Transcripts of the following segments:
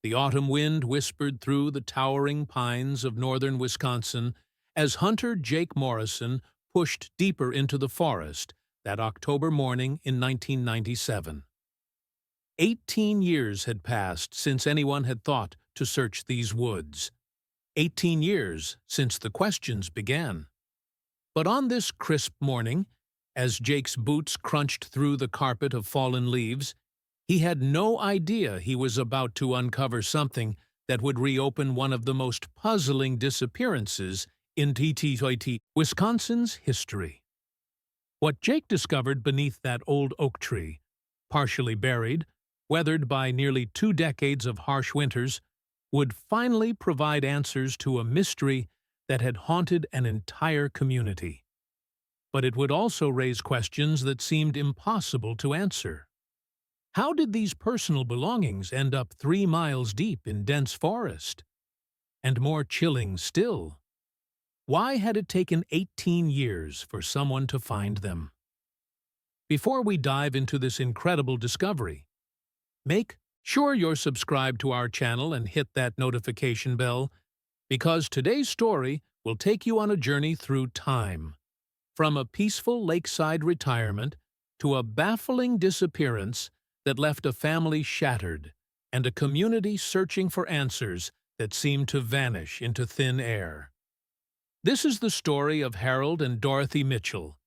The autumn wind whispered through the towering pines of northern Wisconsin as hunter Jake Morrison pushed deeper into the forest that October morning in 1997. 18 years had passed since anyone had thought to search these woods. 18 years since the questions began. But on this crisp morning, as Jake's boots crunched through the carpet of fallen leaves, he had no idea he was about to uncover something that would reopen one of the most puzzling disappearances in Wisconsin's history. What Jake discovered beneath that old oak tree, partially buried, weathered by nearly 2 decades of harsh winters, would finally provide answers to a mystery that had haunted an entire community. But it would also raise questions that seemed impossible to answer. How did these personal belongings end up 3 miles deep in dense forest? And more chilling still, why had it taken 18 years for someone to find them? Before we dive into this incredible discovery, make sure you're subscribed to our channel and hit that notification bell, because today's story will take you on a journey through time, from a peaceful lakeside retirement to a baffling disappearance that left a family shattered and a community searching for answers that seemed to vanish into thin air. This is the story of Harold and Dorothy Mitchell,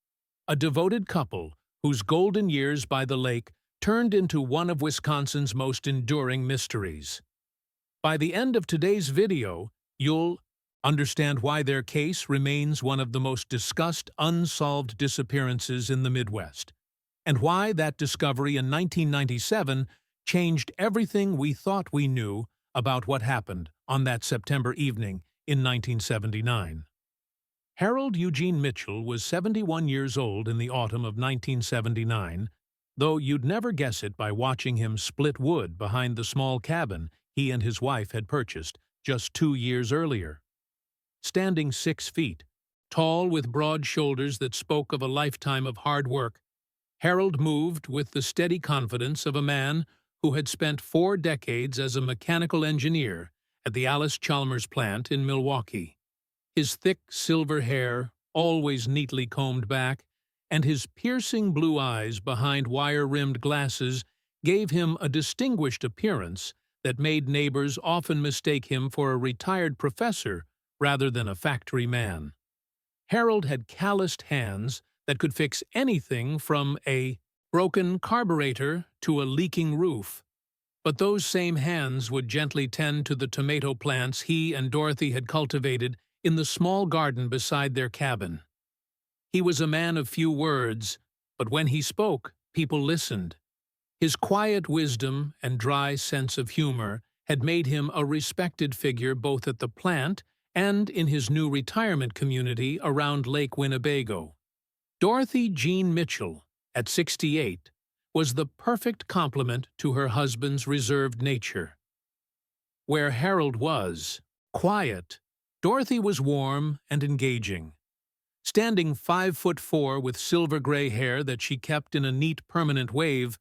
a devoted couple whose golden years by the lake turned into one of Wisconsin's most enduring mysteries. By the end of today's video, you'll understand why their case remains one of the most discussed unsolved disappearances in the Midwest, and why that discovery in 1997 changed everything we thought we knew about what happened on that September evening in 1979. Harold Eugene Mitchell was 71 years old in the autumn of 1979, though you'd never guess it by watching him split wood behind the small cabin he and his wife had purchased just 2 years earlier. Standing 6 feet, tall with broad shoulders that spoke of a lifetime of hard work, Harold moved with the steady confidence of a man who had spent 4 decades as a mechanical engineer at the Alice Chalmers plant in Milwaukee. His thick silver hair, always neatly combed back, and his piercing blue eyes behind wire-rimmed glasses gave him a distinguished appearance that made neighbors often mistake him for a retired professor rather than a factory man. Harold had calloused hands that could fix anything from a broken carburetor to a leaking roof. But those same hands would gently tend to the tomato plants he and Dorothy had cultivated in the small garden beside their cabin. He was a man of few words, but when he spoke, people listened. His quiet wisdom and dry sense of humor had made him a respected figure both at the plant and in his new retirement community around Lake Winnebago. Dorothy Jean Mitchell, at 68, was the perfect complement to her husband's reserved nature. Where Harold was quiet, Dorothy was warm and engaging. Standing 5'4" with silver-gray hair that she kept in a neat permanent wave,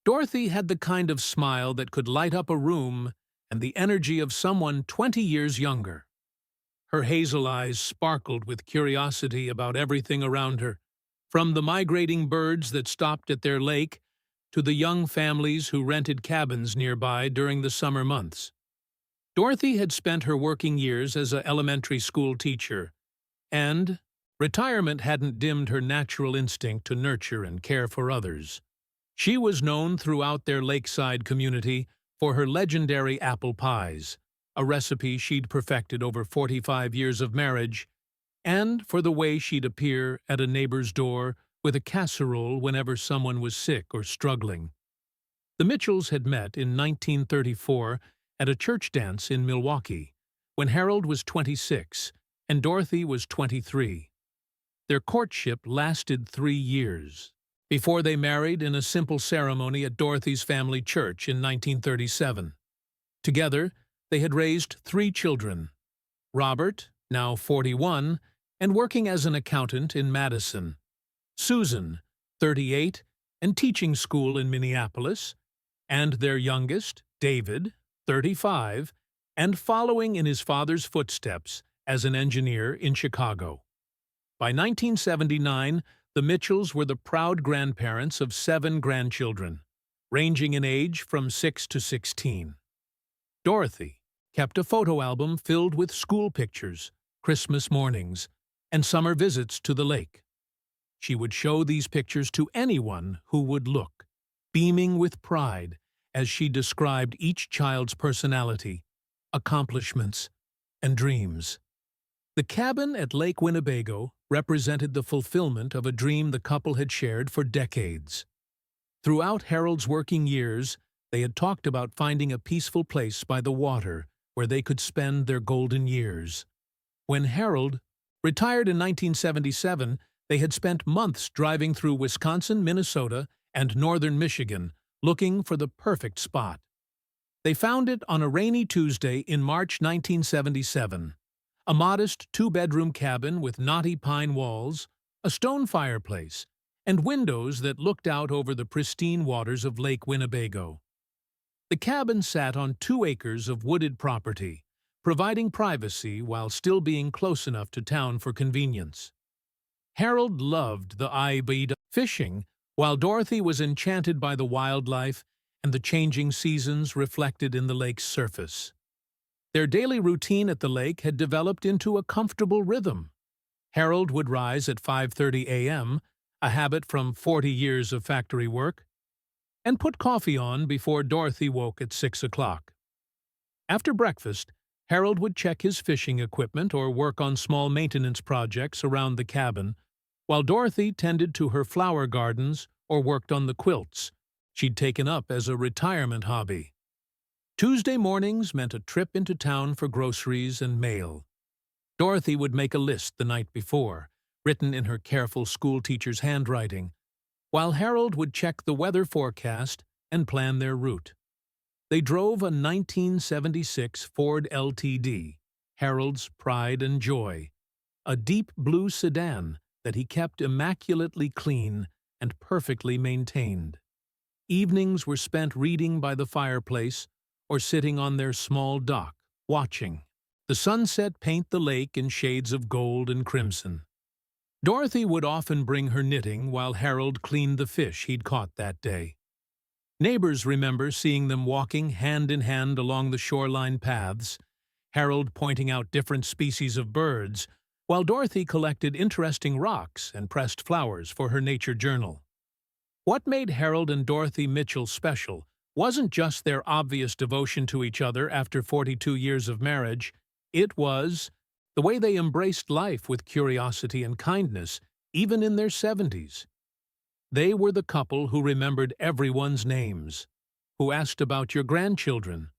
Dorothy had the kind of smile that could light up a room and the energy of someone 20 years younger. Her hazel eyes sparkled with curiosity about everything around her, from the migrating birds that stopped at their lake to the young families who rented cabins nearby during the summer months. Dorothy had spent her working years as an elementary school teacher, and retirement hadn't dimmed her natural instinct to nurture and care for others. She was known throughout their lakeside community for her legendary apple pies, a recipe she'd perfected over 45 years of marriage, and for the way she'd appear at a neighbor's door with a casserole whenever someone was sick or struggling. The Mitchells had met in 1934 at a church dance in Milwaukee, when Harold was 26 and Dorothy was 23. Their courtship lasted 3 years, before they married in a simple ceremony at Dorothy's family church in 1937. Together, they had raised 3 children: Robert, now 41, and working as an accountant in Madison; Susan, 38, and teaching school in Minneapolis; and their youngest, David, 35, and following in his father's footsteps as an engineer in Chicago. By 1979, the Mitchells were the proud grandparents of 7 grandchildren, ranging in age from 6 to 16. Dorothy kept a photo album filled with school pictures, Christmas mornings, and summer visits to the lake. She would show these pictures to anyone who would look, beaming with pride as she described each child's personality, accomplishments, and dreams. The cabin at Lake Winnebago represented the fulfillment of a dream the couple had shared for decades. Throughout Harold's working years, they had talked about finding a peaceful place by the water where they could spend their golden years. When Harold retired in 1977, they had spent months driving through Wisconsin, Minnesota, and northern Michigan, looking for the perfect spot. They found it on a rainy Tuesday in March 1977. A modest 2-bedroom cabin with knotty pine walls, a stone fireplace, and windows that looked out over the pristine waters of Lake Winnebago. The cabin sat on 2 acres of wooded property, providing privacy while still being close enough to town for convenience. Harold loved the Ibida fishing, while Dorothy was enchanted by the wildlife and the changing seasons reflected in the lake's surface. Their daily routine at the lake had developed into a comfortable rhythm. Harold would rise at 5:30 a.m., a habit from 40 years of factory work, and put coffee on before Dorothy woke at 6 o'clock. After breakfast, Harold would check his fishing equipment or work on small maintenance projects around the cabin, while Dorothy tended to her flower gardens or worked on the quilts she'd taken up as a retirement hobby. Tuesday mornings meant a trip into town for groceries and mail. Dorothy would make a list the night before, written in her careful schoolteacher's handwriting, while Harold would check the weather forecast and plan their route. They drove a 1976 Ford LTD, Harold's pride and joy, a deep blue sedan that he kept immaculately clean and perfectly maintained. Evenings were spent reading by the fireplace or sitting on their small dock, watching the sunset paint the lake in shades of gold and crimson. Dorothy would often bring her knitting while Harold cleaned the fish he'd caught that day. Neighbors remember seeing them walking hand in hand along the shoreline paths, Harold pointing out different species of birds, while Dorothy collected interesting rocks and pressed flowers for her nature journal. What made Harold and Dorothy Mitchell special wasn't just their obvious devotion to each other after 42 years of marriage. It was the way they embraced life with curiosity and kindness, even in their 70s. They were the couple who remembered everyone's names, who asked about your grandchildren,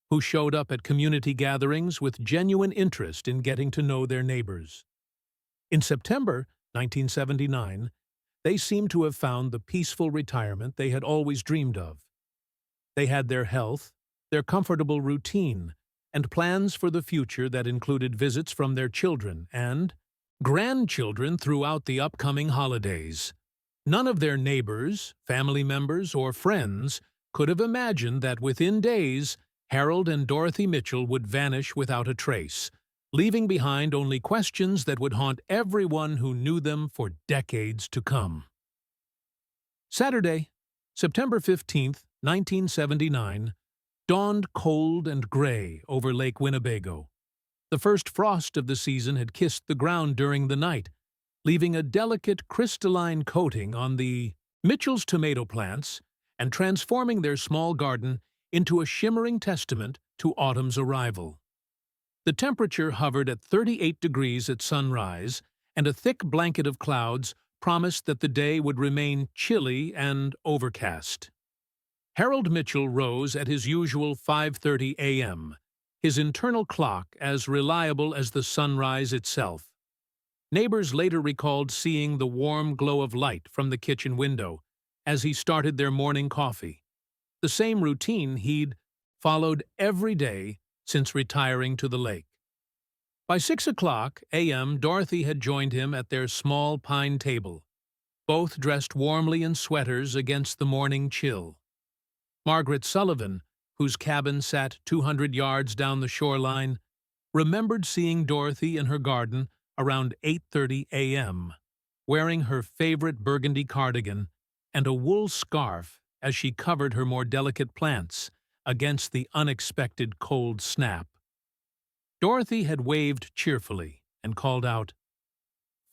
who showed up at community gatherings with genuine interest in getting to know their neighbors. In September 1979, they seemed to have found the peaceful retirement they had always dreamed of. They had their health, their comfortable routine, and plans for the future that included visits from their children and grandchildren throughout the upcoming holidays. None of their neighbors, family members, or friends could have imagined that within days, Harold and Dorothy Mitchell would vanish without a trace, leaving behind only questions that would haunt everyone who knew them for decades to come. Saturday, September 15th, 1979, dawned cold and gray over Lake Winnebago. The first frost of the season had kissed the ground during the night, leaving a delicate crystalline coating on the Mitchell's tomato plants and transforming their small garden into a shimmering testament to autumn's arrival. The temperature hovered at 38 degrees at sunrise, and a thick blanket of clouds promised that the day would remain chilly and overcast. Harold Mitchell rose at his usual 5:30 a.m., his internal clock as reliable as the sunrise itself. Neighbors later recalled seeing the warm glow of light from the kitchen window as he started their morning coffee, the same routine he'd followed every day since retiring to the lake. By 6 o'clock a.m., Dorothy had joined him at their small pine table, both dressed warmly in sweaters against the morning chill. Margaret Sullivan, whose cabin sat 200 yards down the shoreline, remembered seeing Dorothy in her garden around 8:30 a.m., wearing her favorite burgundy cardigan and a wool scarf as she covered her more delicate plants against the unexpected cold snap. Dorothy had waved cheerfully and called out,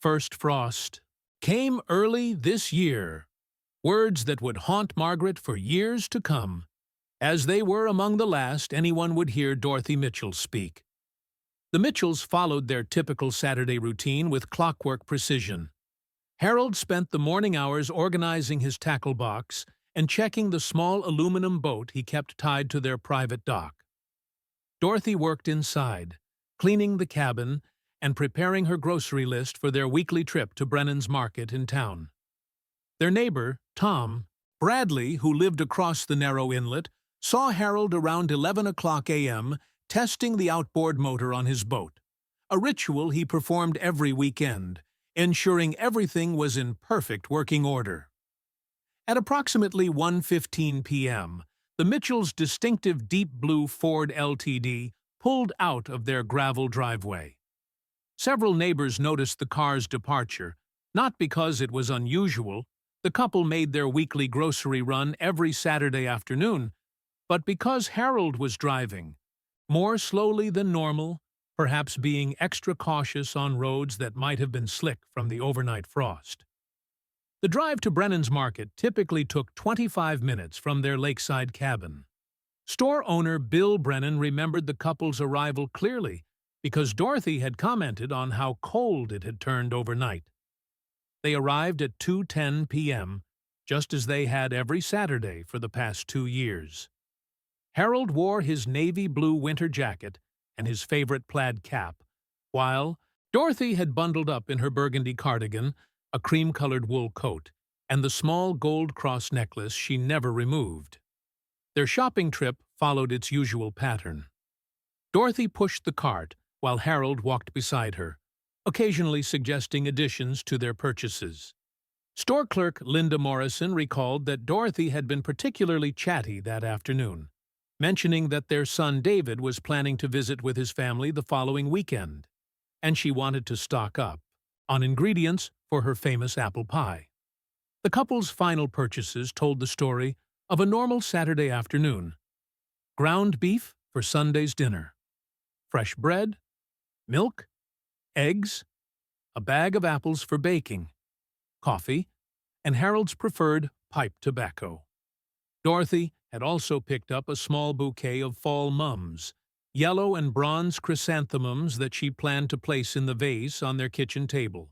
"First frost came early this year," words that would haunt Margaret for years to come, as they were among the last anyone would hear Dorothy Mitchell speak. The Mitchells followed their typical Saturday routine with clockwork precision. Harold spent the morning hours organizing his tackle box and checking the small aluminum boat he kept tied to their private dock. Dorothy worked inside, cleaning the cabin and preparing her grocery list for their weekly trip to Brennan's Market in town. Their neighbor, Tom Bradley, who lived across the narrow inlet, saw Harold around 11 o'clock a.m. testing the outboard motor on his boat, a ritual he performed every weekend, ensuring everything was in perfect working order. At approximately 1:15 p.m., the Mitchells' distinctive deep blue Ford LTD pulled out of their gravel driveway. Several neighbors noticed the car's departure, not because it was unusual. The couple made their weekly grocery run every Saturday afternoon, but because Harold was driving, more slowly than normal, perhaps being extra cautious on roads that might have been slick from the overnight frost. The drive to Brennan's Market typically took 25 minutes from their lakeside cabin. Store owner Bill Brennan remembered the couple's arrival clearly because Dorothy had commented on how cold it had turned overnight. They arrived at 2:10 p.m., just as they had every Saturday for the past 2 years. Harold wore his navy blue winter jacket and his favorite plaid cap, while Dorothy had bundled up in her burgundy cardigan, a cream-colored wool coat, and the small gold cross necklace she never removed. Their shopping trip followed its usual pattern. Dorothy pushed the cart while Harold walked beside her, occasionally suggesting additions to their purchases. Store clerk Linda Morrison recalled that Dorothy had been particularly chatty that afternoon, mentioning that their son David was planning to visit with his family the following weekend, and she wanted to stock up on ingredients for her famous apple pie. The couple's final purchases told the story of a normal Saturday afternoon: ground beef for Sunday's dinner, fresh bread, milk, eggs, a bag of apples for baking, coffee, and Harold's preferred pipe tobacco. Dorothy had also picked up a small bouquet of fall mums, yellow and bronze chrysanthemums that she planned to place in the vase on their kitchen table.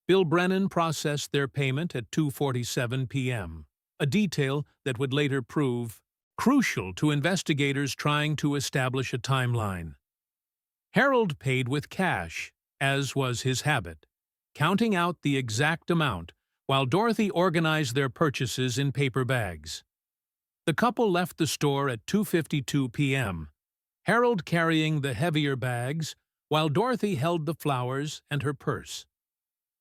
Bill Brennan processed their payment at 2:47 p.m., a detail that would later prove crucial to investigators trying to establish a timeline. Harold paid with cash, as was his habit, counting out the exact amount while Dorothy organized their purchases in paper bags. The couple left the store at 2:52 p.m., Harold carrying the heavier bags while Dorothy held the flowers and her purse.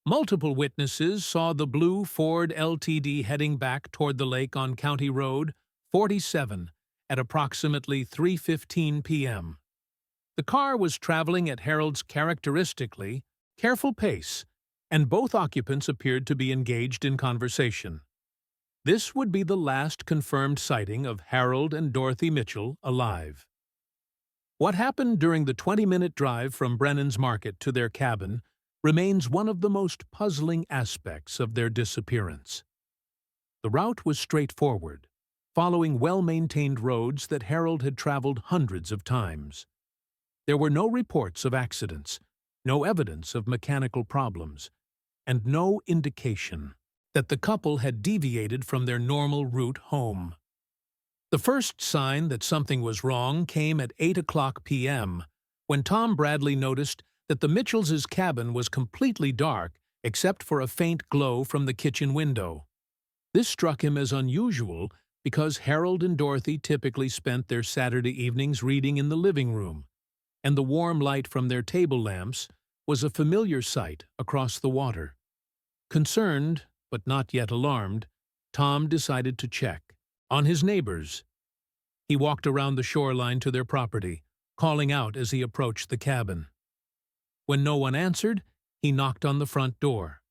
Multiple witnesses saw the blue Ford LTD heading back toward the lake on County Road 47 at approximately 3:15 p.m. The car was traveling at Harold's characteristically careful pace, and both occupants appeared to be engaged in conversation. This would be the last confirmed sighting of Harold and Dorothy Mitchell alive. What happened during the 20-minute drive from Brennan's Market to their cabin remains one of the most puzzling aspects of their disappearance. The route was straightforward, following well-maintained roads that Harold had traveled hundreds of times. There were no reports of accidents, no evidence of mechanical problems, and no indication that the couple had deviated from their normal route home. The first sign that something was wrong came at 8 o'clock p.m., when Tom Bradley noticed that the Mitchells' cabin was completely dark except for a faint glow from the kitchen window. This struck him as unusual because Harold and Dorothy typically spent their Saturday evenings reading in the living room, and the warm light from their table lamps was a familiar sight across the water. Concerned, but not yet alarmed, Tom decided to check on his neighbors. He walked around the shoreline to their property, calling out as he approached the cabin. When no one answered, he knocked on the front door.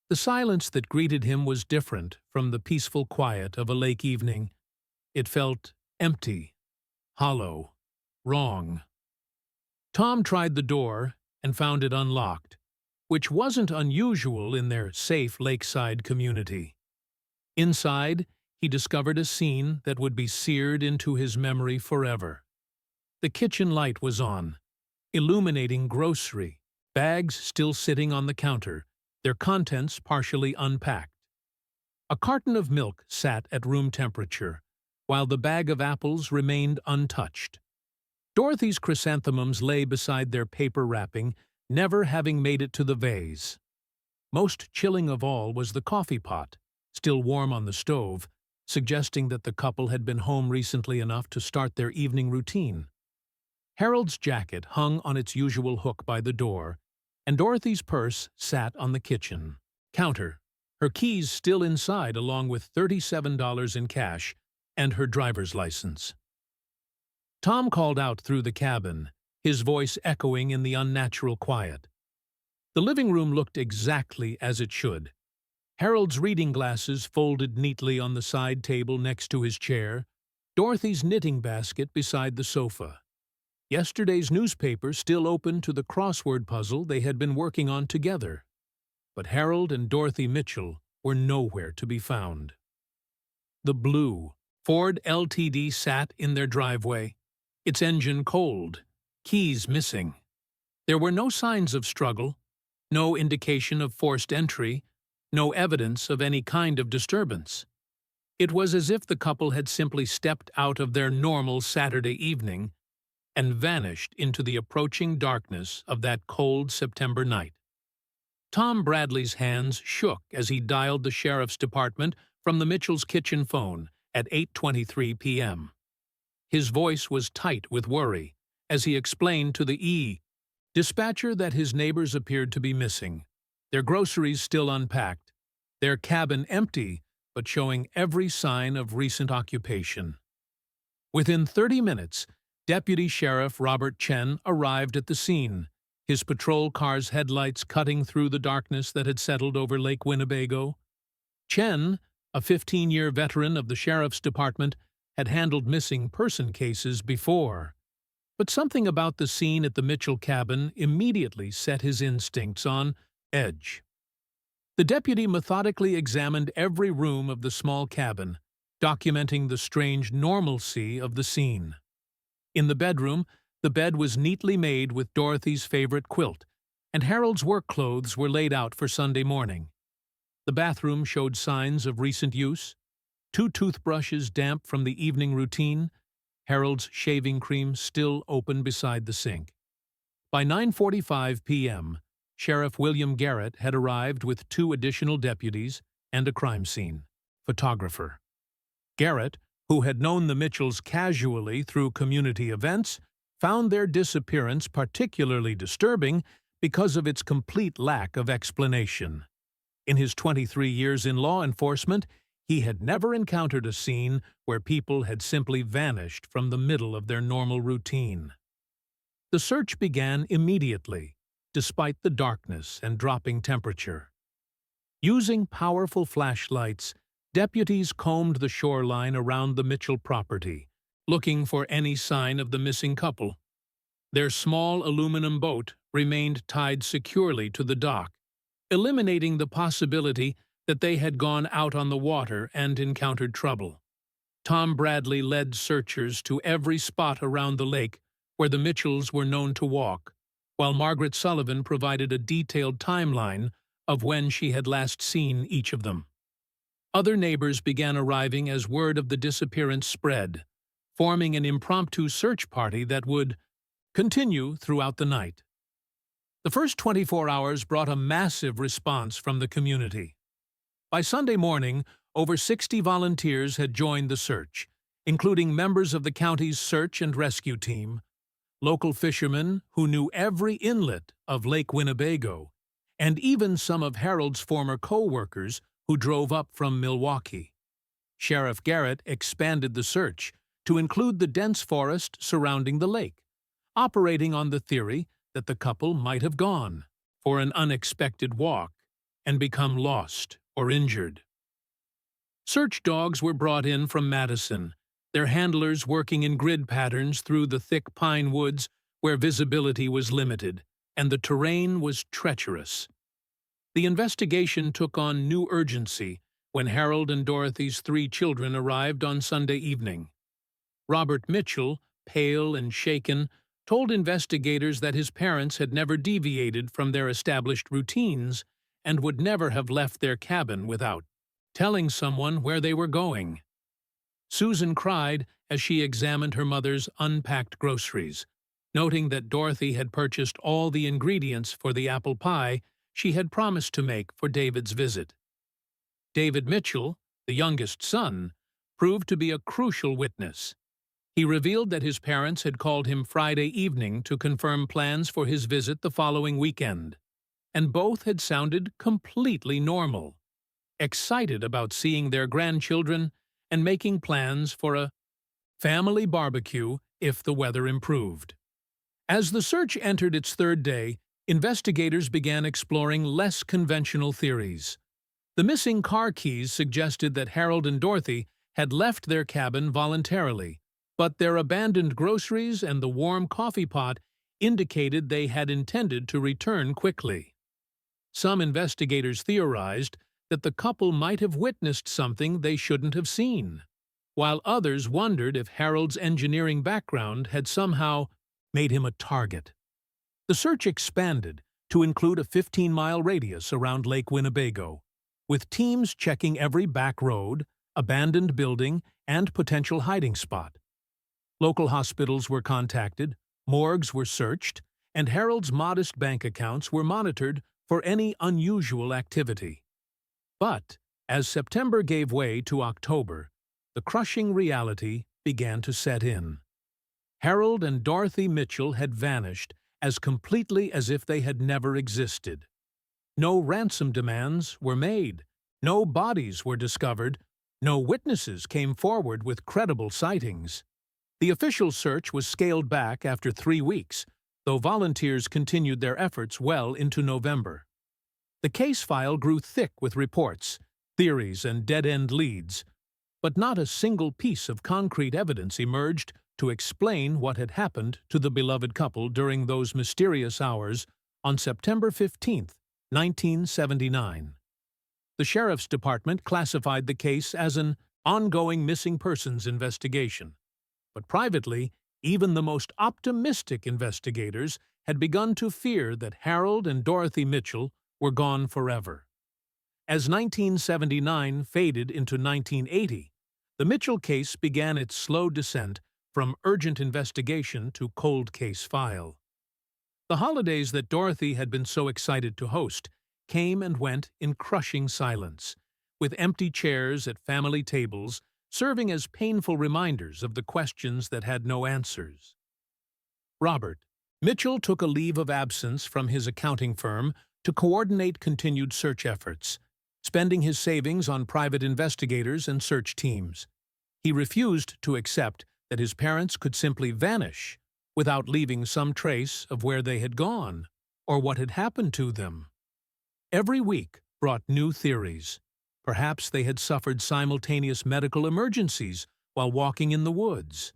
The silence that greeted him was different from the peaceful quiet of a lake evening. It felt empty, hollow, wrong. Tom tried the door and found it unlocked, which wasn't unusual in their safe lakeside community. Inside, he discovered a scene that would be seared into his memory forever. The kitchen light was on, illuminating grocery, bags still sitting on the counter, their contents partially unpacked. A carton of milk sat at room temperature, while the bag of apples remained untouched. Dorothy's chrysanthemums lay beside their paper wrapping, never having made it to the vase. Most chilling of all was the coffee pot, still warm on the stove, suggesting that the couple had been home recently enough to start their evening routine. Harold's jacket hung on its usual hook by the door, and Dorothy's purse sat on the kitchen counter, her keys still inside along with $37 in cash and her driver's license. Tom called out through the cabin, his voice echoing in the unnatural quiet. The living room looked exactly as it should. Harold's reading glasses folded neatly on the side table next to his chair, Dorothy's knitting basket beside the sofa. Yesterday's newspaper still open to the crossword puzzle they had been working on together. But Harold and Dorothy Mitchell were nowhere to be found. The blue Ford LTD sat in their driveway, its engine cold, keys missing. There were no signs of struggle, no indication of forced entry, no evidence of any kind of disturbance. It was as if the couple had simply stepped out of their normal Saturday evening and vanished into the approaching darkness of that cold September night. Tom Bradley's hands shook as he dialed the sheriff's department from the Mitchell's kitchen phone at 8:23 p.m. His voice was tight with worry as he explained to the dispatcher that his neighbors appeared to be missing, their groceries still unpacked, their cabin empty but showing every sign of recent occupation. Within 30 minutes, Deputy Sheriff Robert Chen arrived at the scene, his patrol car's headlights cutting through the darkness that had settled over Lake Winnebago. Chen, a 15-year veteran of the sheriff's department, had handled missing person cases before. But something about the scene at the Mitchell cabin immediately set his instincts on edge. The deputy methodically examined every room of the small cabin, documenting the strange normalcy of the scene. In the bedroom, the bed was neatly made with Dorothy's favorite quilt, and Harold's work clothes were laid out for Sunday morning. The bathroom showed signs of recent use, 2 toothbrushes damp from the evening routine, Harold's shaving cream still open beside the sink. By 9:45 p.m., Sheriff William Garrett had arrived with 2 additional deputies and a crime scene photographer. Garrett, who had known the Mitchells casually through community events, found their disappearance particularly disturbing because of its complete lack of explanation. In his 23 years in law enforcement, he had never encountered a scene where people had simply vanished from the middle of their normal routine. The search began immediately, despite the darkness and dropping temperature. Using powerful flashlights, deputies combed the shoreline around the Mitchell property, looking for any sign of the missing couple. Their small aluminum boat remained tied securely to the dock, eliminating the possibility that they had gone out on the water and encountered trouble. Tom Bradley led searchers to every spot around the lake where the Mitchells were known to walk, while Margaret Sullivan provided a detailed timeline of when she had last seen each of them. Other neighbors began arriving as word of the disappearance spread, forming an impromptu search party that would continue throughout the night. The first 24 hours brought a massive response from the community. By Sunday morning, over 60 volunteers had joined the search, including members of the county's search and rescue team, local fishermen who knew every inlet of Lake Winnebago, and even some of Harold's former co-workers who drove up from Milwaukee. Sheriff Garrett expanded the search to include the dense forest surrounding the lake, operating on the theory that the couple might have gone for an unexpected walk and become lost or injured. Search dogs were brought in from Madison, their handlers working in grid patterns through the thick pine woods where visibility was limited and the terrain was treacherous. The investigation took on new urgency when Harold and Dorothy's 3 children arrived on Sunday evening. Robert Mitchell, pale and shaken, told investigators that his parents had never deviated from their established routines and would never have left their cabin without telling someone where they were going. Susan cried as she examined her mother's unpacked groceries, noting that Dorothy had purchased all the ingredients for the apple pie she had promised to make for David's visit. David Mitchell, the youngest son, proved to be a crucial witness. He revealed that his parents had called him Friday evening to confirm plans for his visit the following weekend, and both had sounded completely normal, excited about seeing their grandchildren and making plans for a family barbecue if the weather improved. As the search entered its 3rd day, investigators began exploring less conventional theories. The missing car keys suggested that Harold and Dorothy had left their cabin voluntarily, but their abandoned groceries and the warm coffee pot indicated they had intended to return quickly. Some investigators theorized that the couple might have witnessed something they shouldn't have seen, while others wondered if Harold's engineering background had somehow made him a target. The search expanded to include a 15-mile radius around Lake Winnebago, with teams checking every back road, abandoned building, and potential hiding spot. Local hospitals were contacted, morgues were searched, and Harold's modest bank accounts were monitored for any unusual activity. But as September gave way to October, the crushing reality began to set in. Harold and Dorothy Mitchell had vanished as completely as if they had never existed. No ransom demands were made, no bodies were discovered, no witnesses came forward with credible sightings. The official search was scaled back after 3 weeks, though volunteers continued their efforts well into November. The case file grew thick with reports, theories, and dead-end leads, but not a single piece of concrete evidence emerged to explain what had happened to the beloved couple during those mysterious hours on September 15, 1979. The Sheriff's Department classified the case as an ongoing missing persons investigation, but privately, even the most optimistic investigators had begun to fear that Harold and Dorothy Mitchell were gone forever. As 1979 faded into 1980, the Mitchell case began its slow descent from urgent investigation to cold case file. The holidays that Dorothy had been so excited to host came and went in crushing silence, with empty chairs at family tables serving as painful reminders of the questions that had no answers. Robert Mitchell took a leave of absence from his accounting firm to coordinate continued search efforts, spending his savings on private investigators and search teams. He refused to accept that his parents could simply vanish without leaving some trace of where they had gone or what had happened to them. Every week brought new theories. Perhaps they had suffered simultaneous medical emergencies while walking in the woods.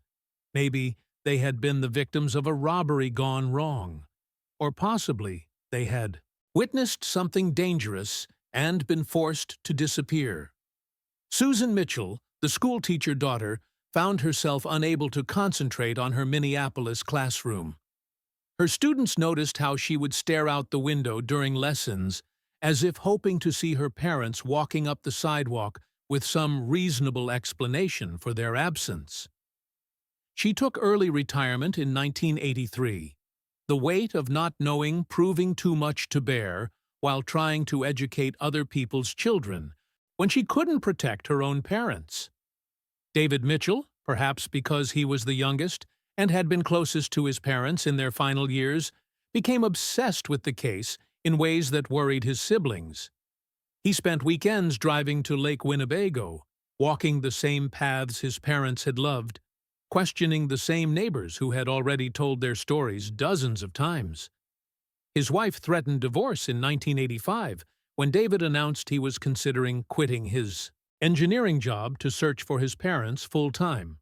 Maybe they had been the victims of a robbery gone wrong. Or possibly they had witnessed something dangerous and been forced to disappear. Susan Mitchell, the schoolteacher daughter, found herself unable to concentrate on her Minneapolis classroom. Her students noticed how she would stare out the window during lessons, as if hoping to see her parents walking up the sidewalk with some reasonable explanation for their absence. She took early retirement in 1983, the weight of not knowing proving too much to bear while trying to educate other people's children when she couldn't protect her own parents. David Mitchell, perhaps because he was the youngest and had been closest to his parents in their final years, became obsessed with the case in ways that worried his siblings. He spent weekends driving to Lake Winnebago, walking the same paths his parents had loved, questioning the same neighbors who had already told their stories dozens of times. His wife threatened divorce in 1985 when David announced he was considering quitting his engineering job to search for his parents full-time.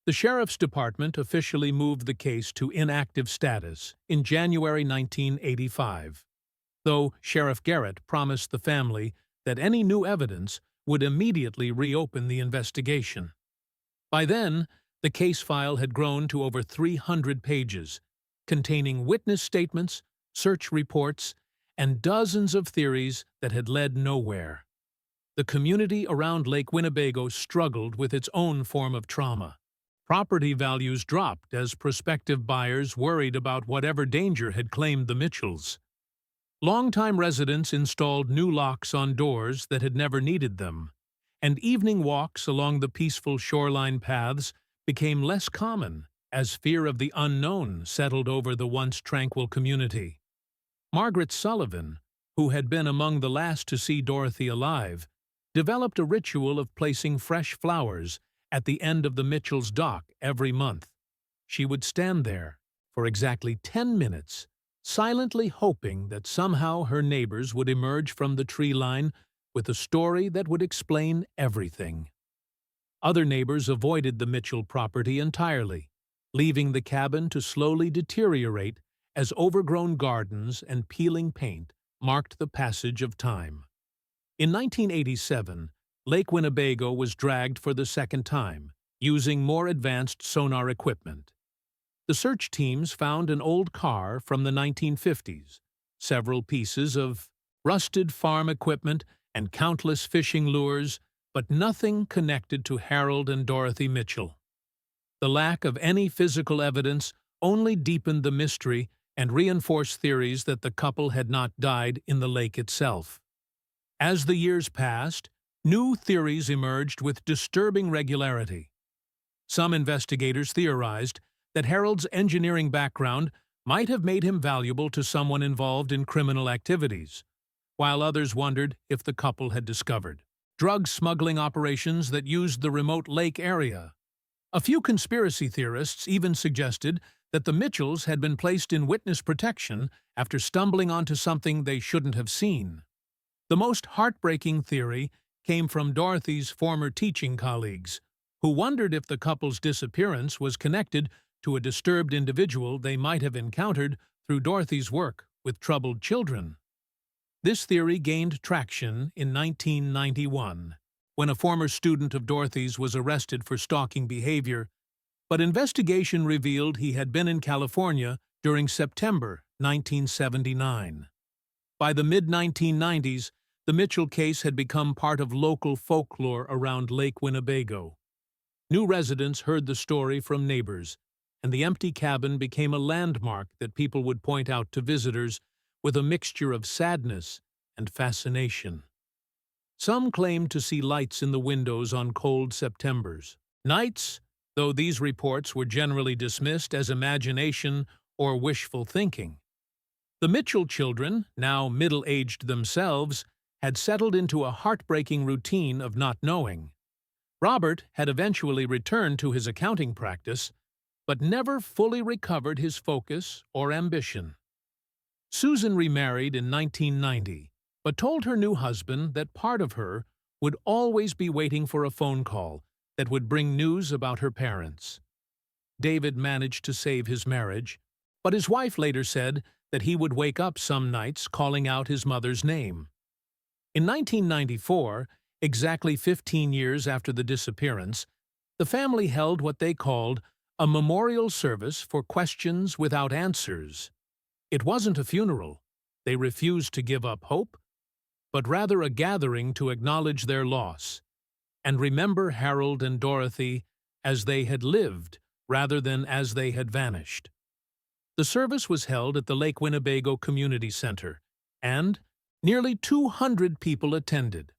The sheriff's department officially moved the case to inactive status in January 1985, though Sheriff Garrett promised the family that any new evidence would immediately reopen the investigation. By then, the case file had grown to over 300 pages, containing witness statements, search reports, and dozens of theories that had led nowhere. The community around Lake Winnebago struggled with its own form of trauma. Property values dropped as prospective buyers worried about whatever danger had claimed the Mitchells. Longtime residents installed new locks on doors that had never needed them, and evening walks along the peaceful shoreline paths became less common as fear of the unknown settled over the once tranquil community. Margaret Sullivan, who had been among the last to see Dorothy alive, developed a ritual of placing fresh flowers at the end of the Mitchells' dock every month. She would stand there for exactly 10 minutes, silently hoping that somehow her neighbors would emerge from the tree line with a story that would explain everything. Other neighbors avoided the Mitchell property entirely, leaving the cabin to slowly deteriorate as overgrown gardens and peeling paint marked the passage of time. In 1987, Lake Winnebago was dragged for the second time, using more advanced sonar equipment. The search teams found an old car from the 1950s, several pieces of rusted farm equipment, and countless fishing lures, but nothing connected to Harold and Dorothy Mitchell. The lack of any physical evidence only deepened the mystery and reinforced theories that the couple had not died in the lake itself. As the years passed, new theories emerged with disturbing regularity. Some investigators theorized that Harold's engineering background might have made him valuable to someone involved in criminal activities, while others wondered if the couple had discovered drug smuggling operations that used the remote lake area. A few conspiracy theorists even suggested that the Mitchells had been placed in witness protection after stumbling onto something they shouldn't have seen. The most heartbreaking theory came from Dorothy's former teaching colleagues, who wondered if the couple's disappearance was connected to a disturbed individual they might have encountered through Dorothy's work with troubled children. This theory gained traction in 1991, when a former student of Dorothy's was arrested for stalking behavior, but investigation revealed he had been in California during September 1979. By the mid-1990s, the Mitchell case had become part of local folklore around Lake Winnebago. New residents heard the story from neighbors, and the empty cabin became a landmark that people would point out to visitors with a mixture of sadness and fascination. Some claimed to see lights in the windows on cold Septembers nights, though these reports were generally dismissed as imagination or wishful thinking. The Mitchell children, now middle-aged themselves, had settled into a heartbreaking routine of not knowing. Robert had eventually returned to his accounting practice, but never fully recovered his focus or ambition. Susan remarried in 1990, but told her new husband that part of her would always be waiting for a phone call that would bring news about her parents. David managed to save his marriage, but his wife later said that he would wake up some nights calling out his mother's name. In 1994, exactly 15 years after the disappearance, the family held what they called a memorial service for questions without answers. It wasn't a funeral. They refused to give up hope, but rather a gathering to acknowledge their loss and remember Harold and Dorothy as they had lived rather than as they had vanished. The service was held at the Lake Winnebago Community Center, and nearly 200 people attended.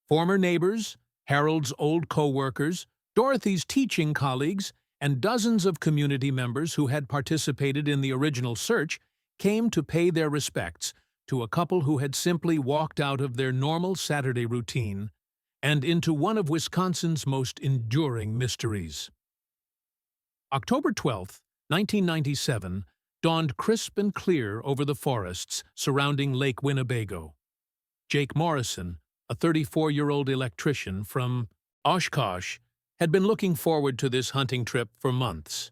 Former neighbors, Harold's old co-workers, Dorothy's teaching colleagues, and dozens of community members who had participated in the original search came to pay their respects to a couple who had simply walked out of their normal Saturday routine and into one of Wisconsin's most enduring mysteries. October 12, 1997, dawned crisp and clear over the forests surrounding Lake Winnebago. Jake Morrison, a 34-year-old electrician from Oshkosh, had been looking forward to this hunting trip for months.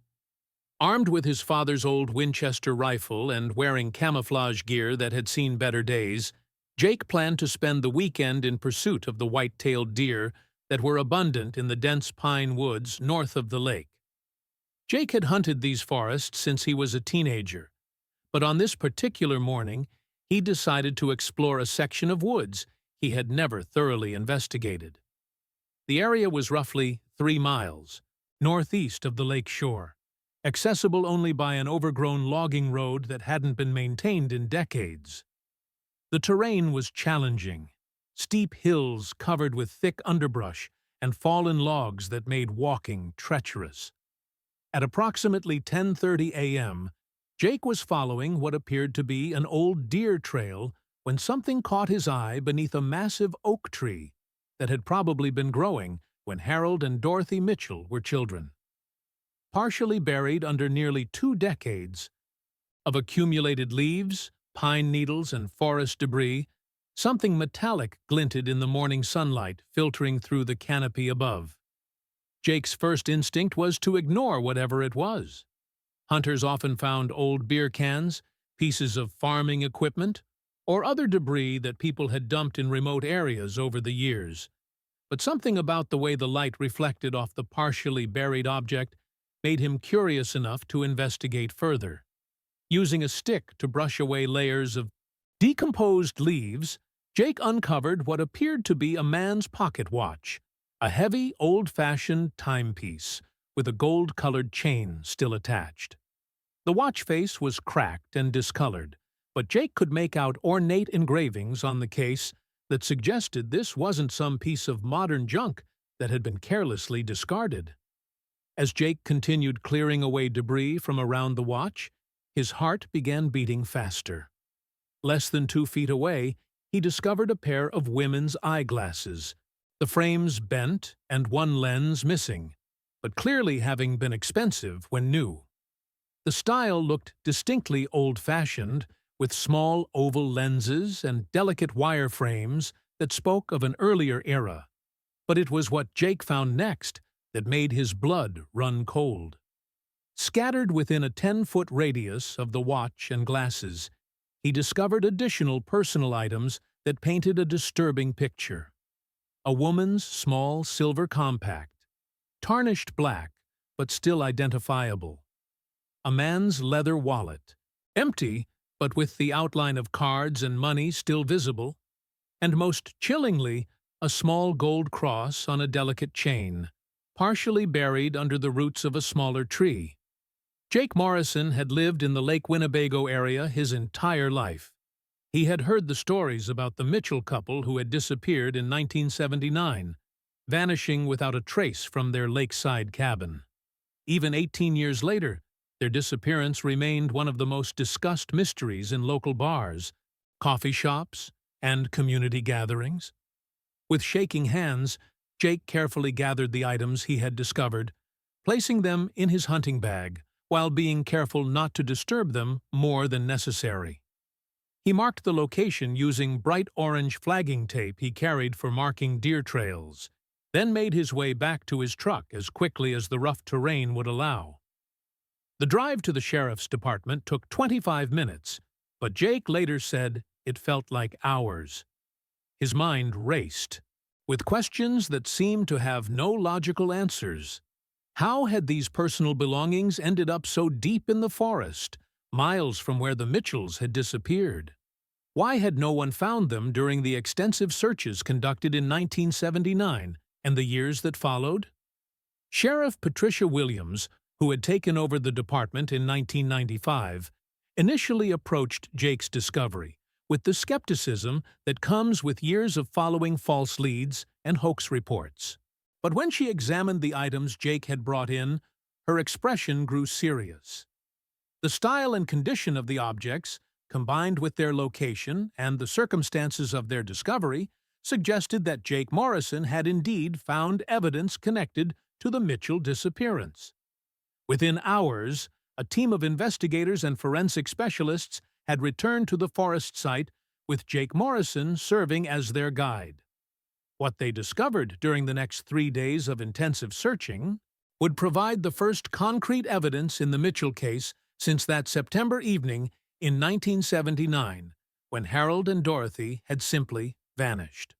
Armed with his father's old Winchester rifle and wearing camouflage gear that had seen better days, Jake planned to spend the weekend in pursuit of the white-tailed deer that were abundant in the dense pine woods north of the lake. Jake had hunted these forests since he was a teenager, but on this particular morning, he decided to explore a section of woods he had never thoroughly investigated. The area was roughly 3 miles northeast of the lake shore, accessible only by an overgrown logging road that hadn't been maintained in decades. The terrain was challenging, steep hills covered with thick underbrush and fallen logs that made walking treacherous. At approximately 10:30 a.m., Jake was following what appeared to be an old deer trail when something caught his eye beneath a massive oak tree that had probably been growing when Harold and Dorothy Mitchell were children. Partially buried under nearly 2 decades of accumulated leaves, pine needles, and forest debris, something metallic glinted in the morning sunlight filtering through the canopy above. Jake's first instinct was to ignore whatever it was. Hunters often found old beer cans, pieces of farming equipment, or other debris that people had dumped in remote areas over the years. But something about the way the light reflected off the partially buried object made him curious enough to investigate further. Using a stick to brush away layers of decomposed leaves, Jake uncovered what appeared to be a man's pocket watch, a heavy, old-fashioned timepiece with a gold-colored chain still attached. The watch face was cracked and discolored, but Jake could make out ornate engravings on the case that suggested this wasn't some piece of modern junk that had been carelessly discarded. As Jake continued clearing away debris from around the watch, his heart began beating faster. Less than 2 feet away, he discovered a pair of women's eyeglasses, the frames bent and one lens missing, but clearly having been expensive when new. The style looked distinctly old-fashioned, with small oval lenses and delicate wire frames that spoke of an earlier era. But it was what Jake found next that made his blood run cold. Scattered within a 10-foot radius of the watch and glasses, he discovered additional personal items that painted a disturbing picture. A woman's small silver compact, tarnished black but still identifiable. A man's leather wallet, empty but with the outline of cards and money still visible, and most chillingly, a small gold cross on a delicate chain, partially buried under the roots of a smaller tree. Jake Morrison had lived in the Lake Winnebago area his entire life. He had heard the stories about the Mitchell couple who had disappeared in 1979, vanishing without a trace from their lakeside cabin. Even 18 years later, their disappearance remained one of the most discussed mysteries in local bars, coffee shops, and community gatherings. With shaking hands, Jake carefully gathered the items he had discovered, placing them in his hunting bag, while being careful not to disturb them more than necessary. He marked the location using bright orange flagging tape he carried for marking deer trails, then made his way back to his truck as quickly as the rough terrain would allow. The drive to the sheriff's department took 25 minutes, but Jake later said it felt like hours. His mind raced, with questions that seemed to have no logical answers. How had these personal belongings ended up so deep in the forest, miles from where the Mitchells had disappeared? Why had no one found them during the extensive searches conducted in 1979 and the years that followed? Sheriff Patricia Williams, who had taken over the department in 1995, initially approached Jake's discovery with the skepticism that comes with years of following false leads and hoax reports. But when she examined the items Jake had brought in, her expression grew serious. The style and condition of the objects, combined with their location and the circumstances of their discovery, suggested that Jake Morrison had indeed found evidence connected to the Mitchell disappearance. Within hours, a team of investigators and forensic specialists had returned to the forest site, with Jake Morrison serving as their guide. What they discovered during the next 3 days of intensive searching would provide the first concrete evidence in the Mitchell case since that September evening in 1979, when Harold and Dorothy had simply vanished.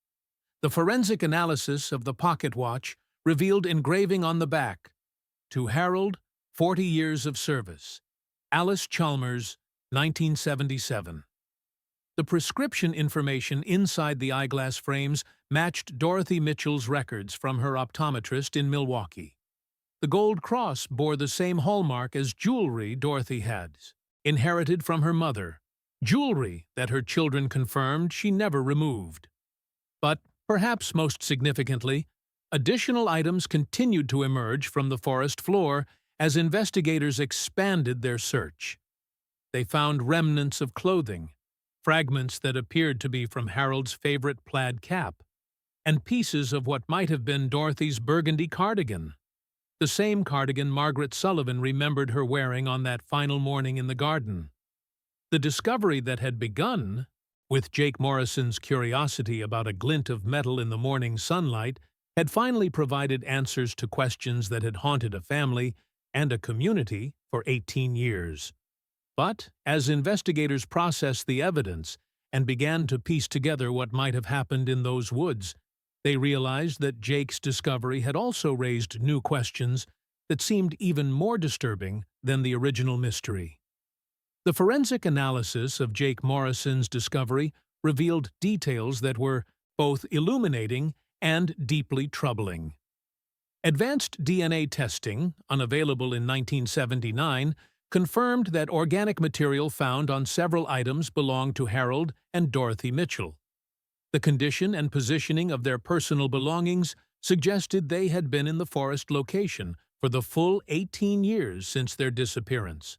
The forensic analysis of the pocket watch revealed engraving on the back, "To Harold, 40 years of service. Alice Chalmers, 1977. The prescription information inside the eyeglass frames matched Dorothy Mitchell's records from her optometrist in Milwaukee. The gold cross bore the same hallmark as jewelry Dorothy had, inherited from her mother, jewelry that her children confirmed she never removed. But, perhaps most significantly, additional items continued to emerge from the forest floor as investigators expanded their search. They found remnants of clothing, fragments that appeared to be from Harold's favorite plaid cap, and pieces of what might have been Dorothy's burgundy cardigan, the same cardigan Margaret Sullivan remembered her wearing on that final morning in the garden. The discovery that had begun with Jake Morrison's curiosity about a glint of metal in the morning sunlight had finally provided answers to questions that had haunted a family and a community for 18 years. But as investigators processed the evidence and began to piece together what might have happened in those woods, they realized that Jake's discovery had also raised new questions that seemed even more disturbing than the original mystery. The forensic analysis of Jake Morrison's discovery revealed details that were both illuminating and deeply troubling. Advanced DNA testing, unavailable in 1979, confirmed that organic material found on several items belonged to Harold and Dorothy Mitchell. The condition and positioning of their personal belongings suggested they had been in the forest location for the full 18 years since their disappearance.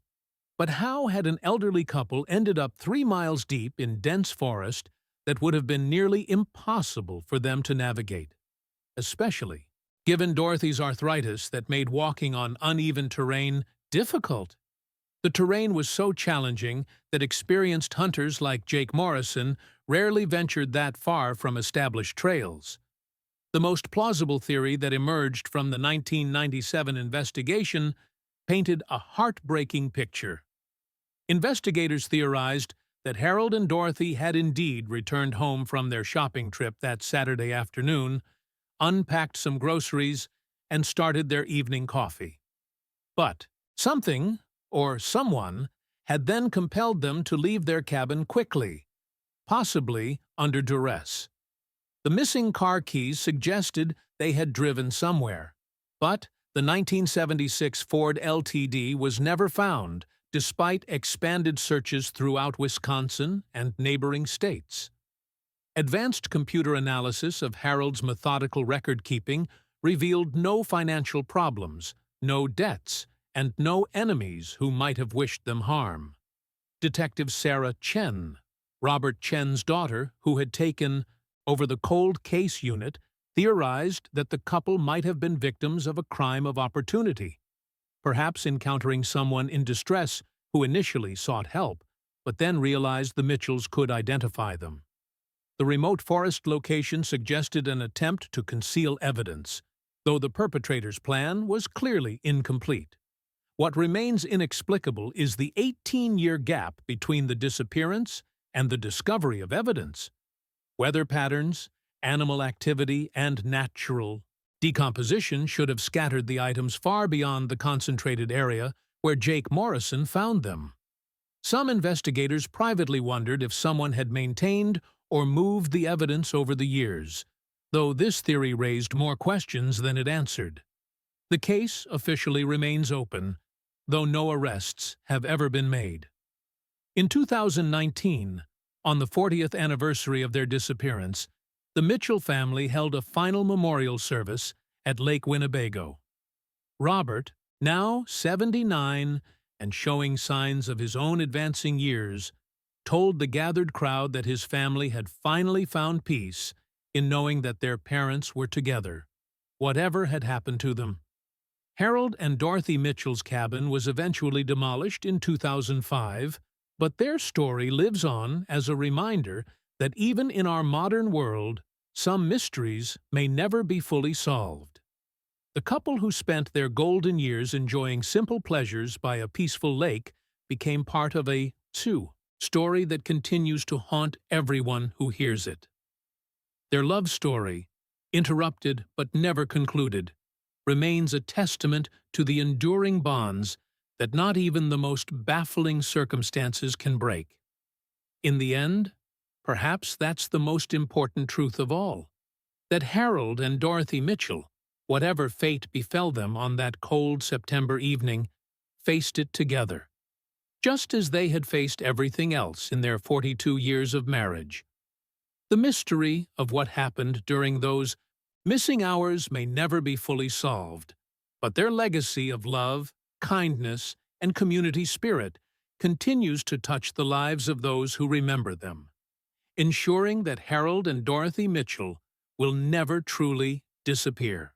But how had an elderly couple ended up 3 miles deep in dense forest that would have been nearly impossible for them to navigate, especially given Dorothy's arthritis that made walking on uneven terrain difficult? The terrain was so challenging that experienced hunters like Jake Morrison rarely ventured that far from established trails. The most plausible theory that emerged from the 1997 investigation painted a heartbreaking picture. Investigators theorized that Harold and Dorothy had indeed returned home from their shopping trip that Saturday afternoon, unpacked some groceries, and started their evening coffee. But something, or someone, had then compelled them to leave their cabin quickly, possibly under duress. The missing car keys suggested they had driven somewhere, but the 1976 Ford LTD was never found, despite expanded searches throughout Wisconsin and neighboring states. Advanced computer analysis of Harold's methodical record-keeping revealed no financial problems, no debts, and no enemies who might have wished them harm. Detective Sarah Chen, Robert Chen's daughter, who had taken over the cold case unit, theorized that the couple might have been victims of a crime of opportunity, perhaps encountering someone in distress who initially sought help, but then realized the Mitchells could identify them. The remote forest location suggested an attempt to conceal evidence, though the perpetrator's plan was clearly incomplete. What remains inexplicable is the 18-year gap between the disappearance and the discovery of evidence. Weather patterns, animal activity, and natural decomposition should have scattered the items far beyond the concentrated area where Jake Morrison found them. Some investigators privately wondered if someone had maintained or moved the evidence over the years, though this theory raised more questions than it answered. The case officially remains open, though no arrests have ever been made. In 2019, on the 40th anniversary of their disappearance, the Mitchell family held a final memorial service at Lake Winnebago. Robert, now 79 and showing signs of his own advancing years, told the gathered crowd that his family had finally found peace in knowing that their parents were together, whatever had happened to them. Harold and Dorothy Mitchell's cabin was eventually demolished in 2005, but their story lives on as a reminder that even in our modern world, some mysteries may never be fully solved. The couple who spent their golden years enjoying simple pleasures by a peaceful lake became part of a story that continues to haunt everyone who hears it. Their love story, interrupted but never concluded, remains a testament to the enduring bonds that not even the most baffling circumstances can break. In the end, perhaps that's the most important truth of all, that Harold and Dorothy Mitchell, whatever fate befell them on that cold September evening, faced it together, just as they had faced everything else in their 42 years of marriage. The mystery of what happened during those missing hours may never be fully solved, but their legacy of love, kindness, and community spirit continues to touch the lives of those who remember them, ensuring that Harold and Dorothy Mitchell will never truly disappear.